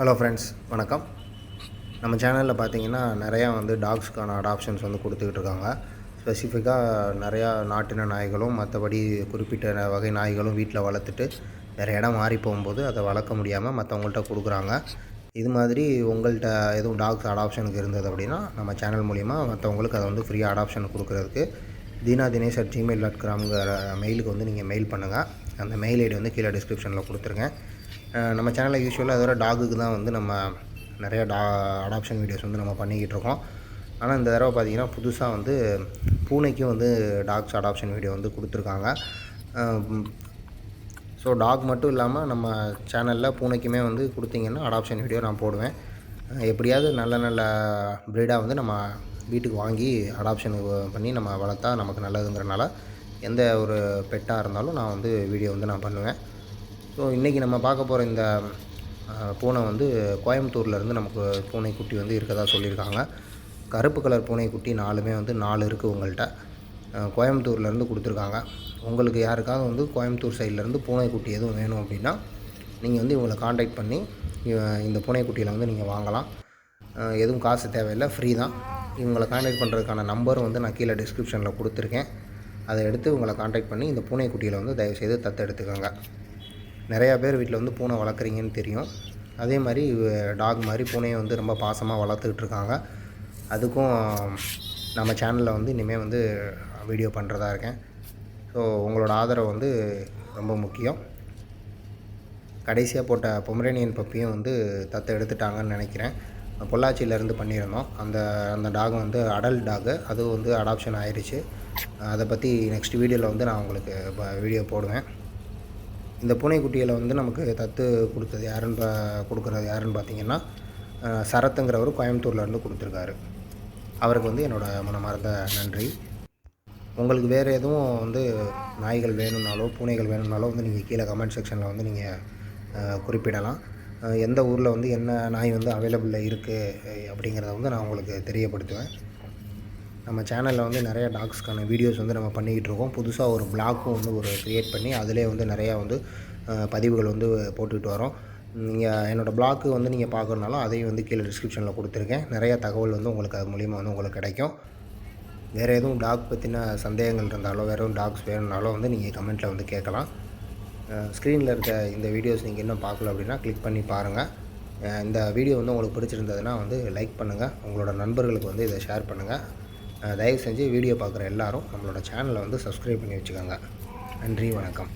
Hello friends, வணக்கம். நம்ம சேனலில் பார்த்தீங்கன்னா நிறையா டாக்ஸ்க்கான அடாப்ஷன்ஸ் கொடுத்துக்கிட்டு இருக்காங்க. ஸ்பெசிஃபிக்காக நிறையா நாட்டின நாய்களும் மற்றபடி குறிப்பிட்ட வகை நாய்களும் வீட்டில் வளர்த்துட்டு வேறு இடம் மாறி போகும்போது அதை வளர்க்க முடியாமல் மற்றவங்கள்ட்ட கொடுக்குறாங்க. இது மாதிரி உங்கள்கிட்ட எதுவும் டாக்ஸ் அடாப்ஷனுக்கு இருந்தது அப்படின்னா நம்ம சேனல் மூலிமா மற்றவங்களுக்கு அதை ஃப்ரீயாக அடாப்ஷன் கொடுக்குறதுக்கு dheenathinesh@gmail.comங்கிற மெயிலுக்கு நீங்கள் மெயில் பண்ணுங்கள். அந்த மெயில் ஐடி கீழே டிஸ்கிரிப்ஷனில் கொடுத்துருங்க. நம்ம சேனலில் யூஸ்வலாக அதோட டாகுக்கு தான் நம்ம நிறையா அடாப்ஷன் வீடியோஸ் நம்ம பண்ணிக்கிட்டு இருக்கோம். ஆனால் இந்த தடவை பார்த்திங்கன்னா புதுசாக பூனைக்கும் டாக்ஸ் அடாப்ஷன் வீடியோ கொடுத்துருக்காங்க. ஸோ டாக் மட்டும் இல்லாமல் நம்ம சேனலில் பூனைக்குமே கொடுத்திங்கன்னா அடாப்ஷன் வீடியோ நான் போடுவேன். எப்படியாவது நல்ல நல்ல ப்ரீடாக நம்ம வீட்டுக்கு வாங்கி அடாப்ஷன் பண்ணி நம்ம வளர்த்தா நமக்கு நல்லதுங்கிறனால எந்த ஒரு பெட்டாக இருந்தாலும் நான் வீடியோ நான் பண்ணுவேன். ஸோ இன்றைக்கி நம்ம பார்க்க போகிற இந்த பூனை கோயம்புத்தூர்லேருந்து நமக்கு பூனைக்குட்டி இருக்கதா சொல்லியிருக்காங்க. கருப்பு கலர் பூனைக்குட்டி 4மே 4 இருக்குது உங்கள்கிட்ட. கோயம்புத்தூர்லேருந்து கொடுத்துருக்காங்க. உங்களுக்கு யாருக்காவது கோயம்புத்தூர் சைட்லேருந்து பூனைக்குட்டி எதுவும் வேணும் அப்படின்னா நீங்கள் இவங்களை காண்டாக்ட் பண்ணி இந்த பூனைக்குட்டியில் நீங்கள் வாங்கலாம். எதுவும் காசு தேவையில்லை, ஃப்ரீ தான். இவங்களை காண்டாக்ட் பண்ணுறதுக்கான நம்பரும் நான் கீழே டிஸ்கிரிப்ஷனில் கொடுத்துருக்கேன். அதை எடுத்து உங்களை காண்டாக்ட் பண்ணி இந்த பூனைக்குட்டியில் தயவுசெய்து தத்தெடுத்துக்கோங்க. நிறையா பேர் வீட்டில் பூனை வளர்க்குறீங்கன்னு தெரியும். அதே மாதிரி டாக் மாதிரி பூனையை ரொம்ப பாசமாக வளர்த்துக்கிட்டு இருக்காங்க. அதுக்கும் நம்ம சேனலில் இனிமேல் வீடியோ பண்ணுறதா இருக்கேன். ஸோ உங்களோட ஆதரவு ரொம்ப முக்கியம். கடைசியாக போட்ட பொமரேனியன் பப்பியும் தத்தை எடுத்துட்டாங்கன்னு நினைக்கிறேன். பொள்ளாச்சியிலேருந்து பண்ணியிருந்தோம். அந்த டாக் அடல்ட் டாகு, அது அடாப்ஷன் ஆயிடுச்சு. அதை பற்றி நெக்ஸ்ட் வீடியோவில் நான் உங்களுக்கு வீடியோ போடுவேன். இந்த பூனைக்குட்டியில் நமக்கு தத்து கொடுக்குறது யாருன்னு பார்த்தீங்கன்னா சரத்துங்கிறவர் கோயம்புத்தூர்லேருந்து கொடுத்துருக்காரு. அவருக்கு என்னோடய மனமார்ந்த நன்றி. உங்களுக்கு வேறு எதுவும் நாய்கள் வேணும்னாலோ பூனைகள் வேணும்னாலோ நீங்கள் கீழே கமெண்ட் செக்ஷனில் நீங்கள் குறிப்பிடலாம். எந்த ஊரில் என்ன நாய் அவைலபிளில் இருக்குது அப்படிங்கிறத நான் உங்களுக்கு தெரியப்படுத்துவேன். நம்ம சேனலில் நிறையா டாக்ஸ்க்கான வீடியோஸ் நம்ம பண்ணிக்கிட்டு இருக்கோம். புதுசாக ஒரு பிளாக்கும் ஒரு க்ரியேட் பண்ணி அதிலே நிறையா பதிவுகள் போட்டுக்கிட்டு வரோம். நீங்கள் என்னோடய பிளாக்கு நீங்கள் பார்க்கணுனாலும் அதையும் கீழே டிஸ்கிரிப்ஷனில் கொடுத்துருக்கேன். நிறையா தகவல் உங்களுக்கு அது மூலிமா உங்களுக்கு கிடைக்கும். வேறு எதுவும் டாக் பற்றின சந்தேகங்கள் இருந்தாலோ வேறு எதுவும் டாக்ஸ் வேணும்னாலோ நீங்கள் கமெண்ட்டில் கேட்கலாம். ஸ்க்ரீனில் இருக்க இந்த வீடியோஸ் நீங்கள் இன்னும் பார்க்கல அப்படின்னா கிளிக் பண்ணி பாருங்கள். இந்த வீடியோ உங்களுக்கு பிடிச்சிருந்ததுன்னா லைக் பண்ணுங்கள். உங்களோட நண்பர்களுக்கு இதை ஷேர் பண்ணுங்கள். தயவு செஞ்சு வீடியோ பார்க்குற எல்லாரும் நம்மளோட சேனலை சப்ஸ்கிரைப் பண்ணி வச்சுக்கோங்க. நன்றி, வணக்கம்.